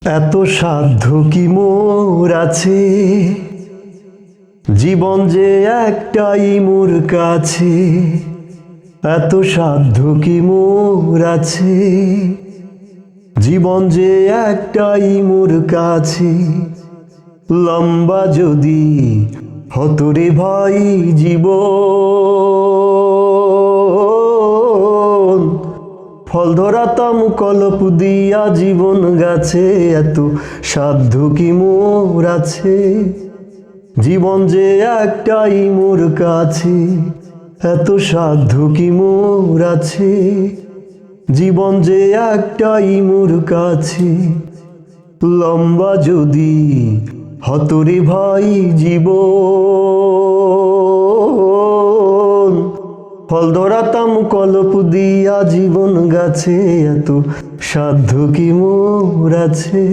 এত সাধ্য কি মোর আছে, জীবন যে একটাই মোর কাছে। এত সাধ্য কি মোর আছে, জীবন যে একটাই মোর কাছে। লম্বা যদি হতো রে ভাই জীবন, ফল ধরাতাম কলপ দিয়া জীবন গাছে। এত সাধ্য কি মোর আছে, জীবন যে একটাই মোর কাছে। এত সাধ্য কি মোর আছে, জীবন যে একটাই মোর কাছে। লম্বা যদি হতো রে ভাই জীবন, ফল ধরাতাম কলপ দিয়া জীবন গাছে। এত সাধ্য কি মোর আছে।